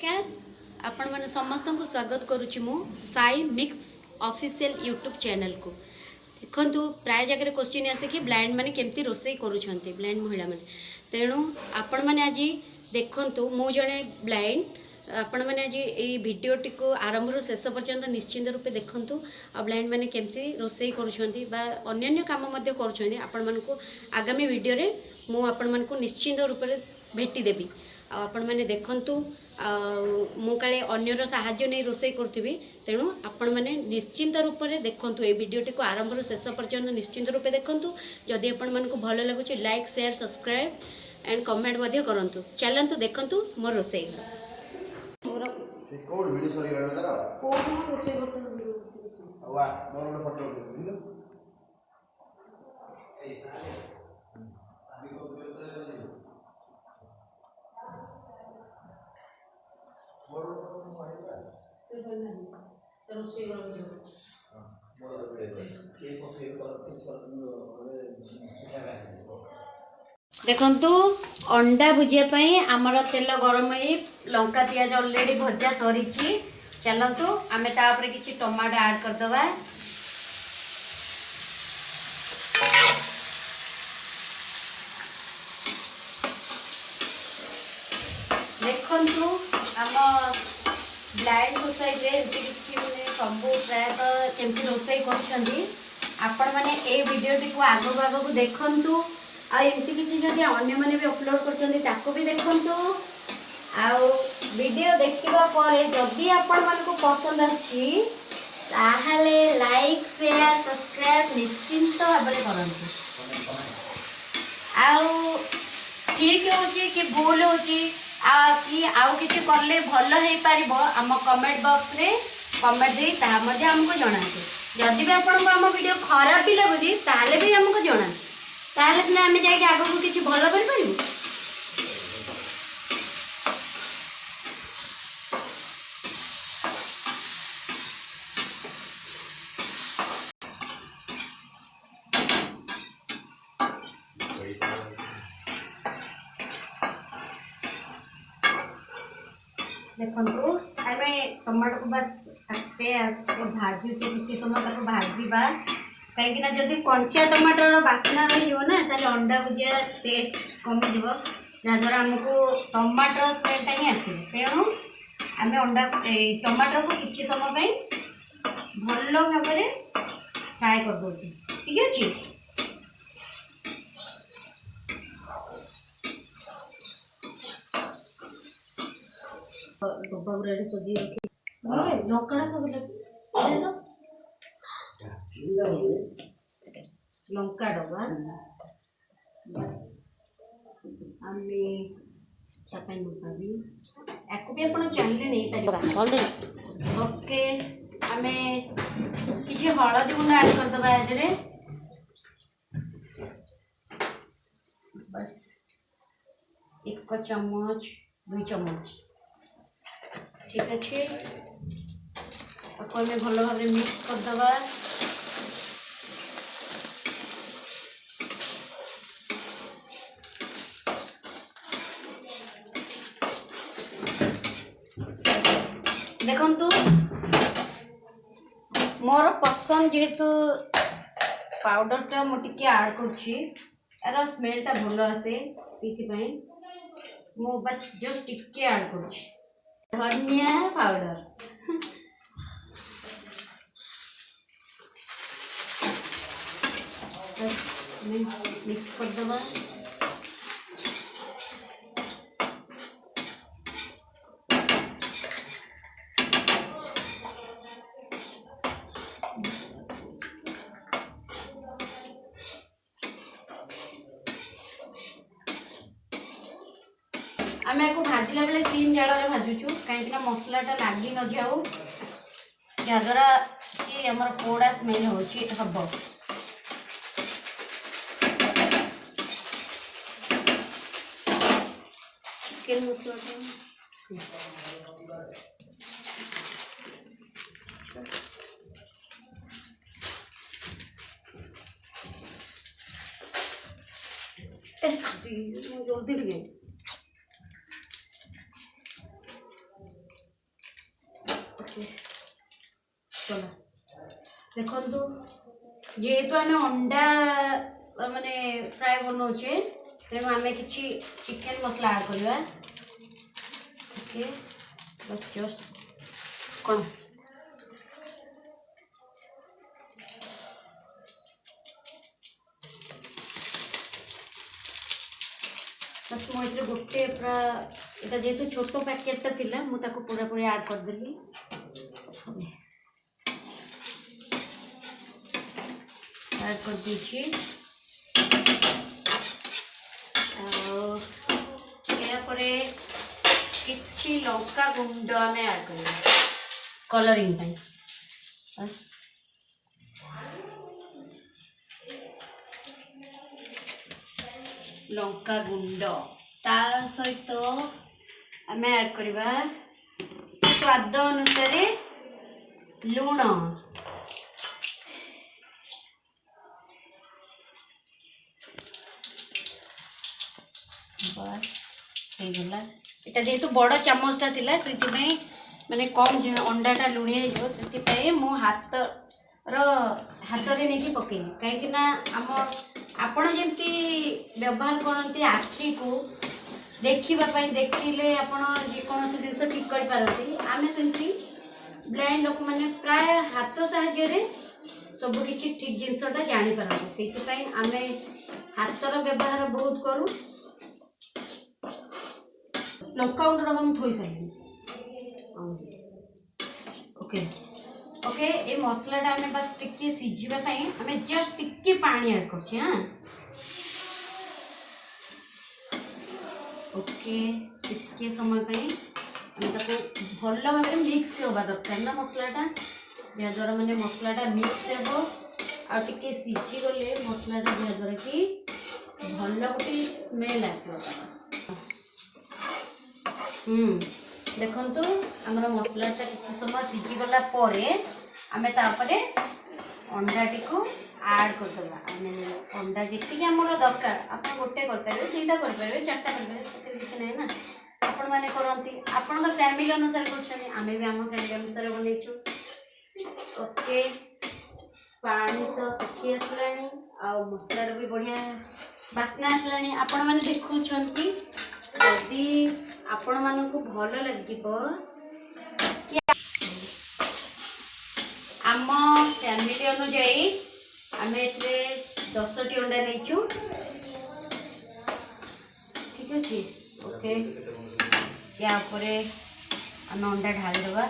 नमस्कार आपण मैंने समस्त को स्वागत करुच्ची मु Sai mix official YouTube channel को देखु प्राय जगह क्वेश्चन आसे कि ब्लाइंड माने केमती रोसई करूछंती ब्लाइंड महिला माने तेणु आपण मैंने आज देखु मु जड़े ब्लाइंड आपण मैंने आज ये भिडटी को आरंभ शेष पर्यंत निश्चिंत रूपे देखु आ ब्लाइंड माने केमती रोसई करूछंती बा अन्य काम मध्य करूछंती आपण मानको आगामी वीडियो रे मु आपण मानको निश्चिंत रूपे भेटी देबी आपण मैंने देखंतु मु काले अन्यर साहाय्य नहीं रोसई करुँगी तेणु आपण मैंने निश्चिंत रूप से देखंतु ये वीडियोटी को आरंभ शेष पर्यंत निश्चिंत रूपे देखंतु जदि आपण मानकु भल लगुच like share subscribe and comment मध्य करंतु चलंतु देखंतु मोर रोसई मोर कोड वीडियो सरी रहना तारा कोड रोसई करतो वाह मोर फोटो दिलो देखंतु अंडा भुजिया आमर तेल गरम हो लंका पियाज ऑलरेडी भजा सरी चलतु आम तापर किसी टमाटो ऐड करदे देखंतु आम ब्लाइंड सोसाइटी मैंने सब प्रायतः केमती रोसई कर भिडियोटी को आग आग को देखु आमती किसी जदि अन्य मैंने भी अपलोड कर भी देखु वीडियो देखा जदि आपण मानक पसंद आले लाइक शेयर सब्सक्राइब निश्चिंत भाव करते ठीक हो कि भूल हो कि आउ किसी कले भल हो पार आम कमेंट बॉक्स रे कमेंट दे आमको जनाते जदि भी आपको आम वीडियो खराब भी लगुच ताले भी आमको जना ताले सिना आम जाके आगू किसी भल कर देखो आम टमाटो को बस भाजु किसी समय भाजवा कहीं जदि कंचा टमाटर बास्ना रहा ताले अंडा भुजिया टेस्ट कमिज जहाँद्वारा आमको टमाटर स्मेलटा ही आस तेणु आम अंडा टमाटर को किसी समय भल भाव फ्राए कर दो ठीक अच्छे डब्बा गुड़ा सजी रखी लंका तो लंका डब्बा आम छापाई मुकाबी आपको भी आप चाहिए नहीं पारे ओके आम किसी हलदी गुंड ऐड करदे ये बस 1 चम्मच 2 चम्मच ठीक अच्छे आपको हमें भल भाव मिक्स करदे देखंतु मोर पसंद जेहेतु पाउडरटा मुझे ऐड कर स्मेलटा भल आसे से मु बस जस्ट टिके ऐड कर धनिया पाउडर मिक्स कर दबा आम या भाजला बेले 3 जाड़े भाजुचु कहीं मसलाटा लगी न जाऊ जहाँद्वारा कि आम पोड़ा स्मेल हम चिकेन मसला जल्दी अच्छे चलो देखो जेहेतु आम अंडा माने फ्राए बनाऊे तेणु आम कि चिकेन मसला ऐड करवा ओके बस जस्ट कौन बस मुझे गोटे पूरा यहाँ जेहेतु छोट पैकेटा थिला मुझे पूरा पूरी ऐड करदेली ऐड कर दीजिए कि लंका गुंड आम ऐड कर कलरिंग बस लंका गुंड ता सहित आम ऐड करवा स्वाद अनुसार लुण बस होगला यहाँ जेहेतु बड़ चामचटा थिला से माने कम अंडाटा लुणिया से मो हाथ रे नहीं पकेनी कहीं आम आपण जमती व्यवहार करती आखि को देखापी देखिले आपण जेकोसी जिन ठीक कर पारती आम सेमती ब्लाइंड लोक मैंने प्राय हाथ साहाय्य सबकि ठीक जिनसटा जापारती से आम हाथर व्यवहार बहुत करूँ लंका गुंड हम थोई सारे ओके ओके ये मसलाटा आम बस टिके सीझापी आम जस्ट टिके पानी ऐड कर हाँ ओके टिके समय भल भाव मिक्स होगा दरकार ना मसलाटा जहाद्वारा मैंने मसलाटा मिक्स हो आगे सीझी गले मसलाटा जहाद्वारा कि भल गोटे स्मेल आसो देखु आमर मसलाटा किसी समय सीझीगला आम तापरे अंडाटी को ऐड करदेवा आम अंडा जी आम दरकार आप गोटे करेंगे दुईटा करेंगे चार्टा करेंगे किसी ना ना आपण मैंने करती आपण फैमिली अनुसार करें भी आम फैमिली अनुसार बनईचु ओके पानी तो सुखी आसला आ मसलार भी बढ़िया बास्ना आसला आपण मैंने देखुंट यदि आपण मानक भल लगे आम फैमिली अनुजाई आम ए 10टी अंडा नहीं ठीक अच्छे ओके या आम अंडा ढाल देवा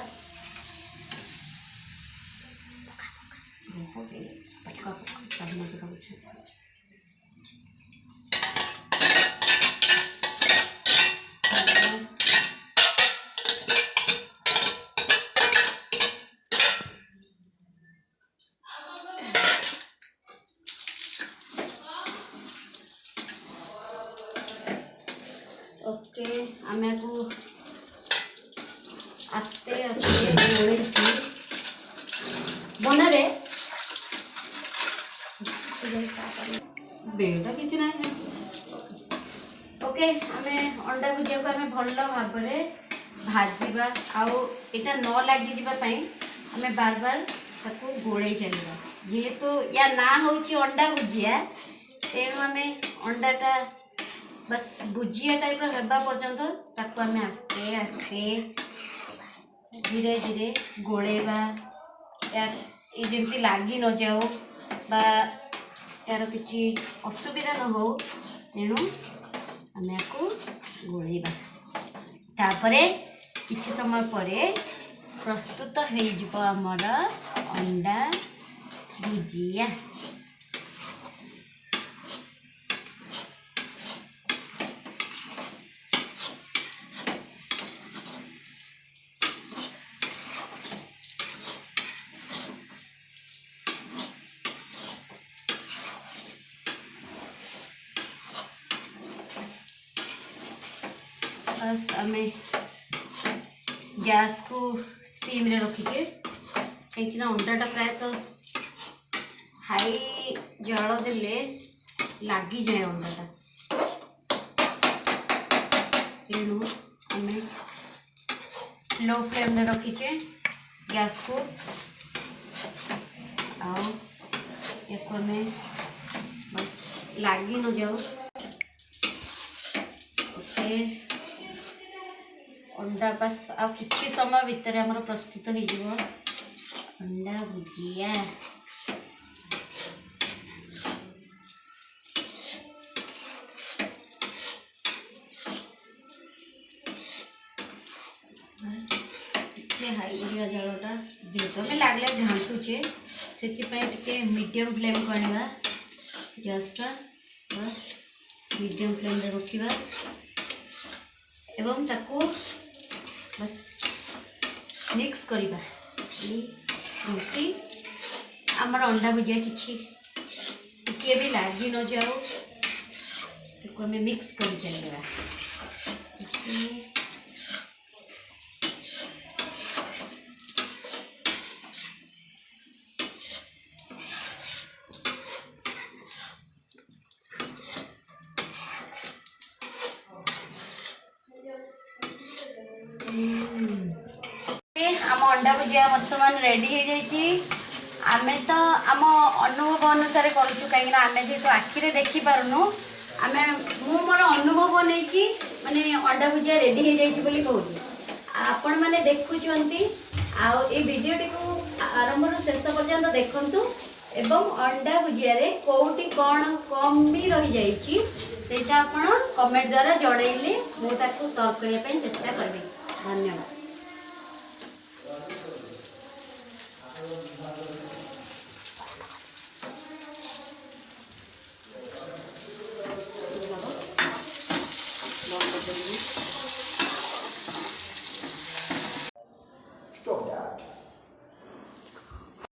ओके आम को आस्ते आस्ते बनावे बेटा किसी ना ओके आम अंडा भुजिया को आम भल भाव भाजवा आटा न लगी आम बार बार गोड़े चलवा जेहेतु या ना हूँ अंडा भुजिया तेणु आम अंडाटा बस भुजिया टाइप रहा पर्यंत ताको आम आस्ते आस्ते धीरे धीरे गोलेबा ये जमी लगी न जाओ बा यार किसी असुविधा न हो तेणु आम या गोलेबा तापरे किछि समय परे प्रस्तुत हो आमर अंडा भुजिया बस आम गैस को सीम रे रखीचे कहीं अंडाटा प्राय तो हाई जल देले लगी जाए अंडाटा तेणु आम लो फ्लेम रे रखीचे गैस को आओ एक में बस लगी न जाओ। ओके अंडा बस आ किछि समय भितर हमर प्रस्तुत हो जिवो अंडा भुजिया। हाई करिया जलटा जेहेतु आम लगले झाँटुचे से मीडियम फ्लेम करवा गैसटा बस मीडियम फ्लेम रे रखा एवं ताकू बस मिक्स करवा रुटी आमर अंडा भुजिया किसी भी लगी न जाओ ताकू आम मिक्स कर चलवा। आम अंडा भुजिया बर्तमान रेडी हो जाइए। आम तो आम अनुभव अनुसार करूँ कहीं आम जेहतु आखिरे देखी पारुनु आम मु मोर अनुभव नहीं कि माने अंडा भुजिया रेडी हो जाइए कहूँ आपण मैंने देखुंट आई भिडटी को आरंभ शेष पर्यंत देखु एवं अंडा भुजिया रे कौटी कौन कमी रही जाइए सेटा आपण कमेंट द्वारा जड़ेले मुझे सर्व करने चेष्टा करी। धन्यवाद। Stop that.